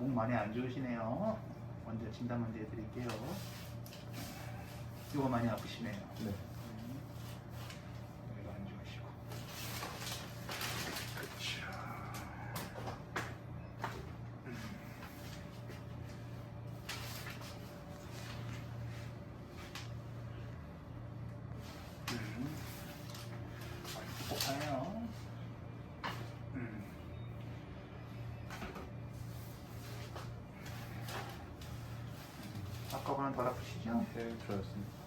목 많이 안 좋으시네요. 먼저 진단 먼저 해드릴게요. 이거 많이 아프시네요. 네. 여기가 안 좋으시고. 그렇죠. 아파요. 아까보다는 덜 아프시죠? 네, 좋았습니다.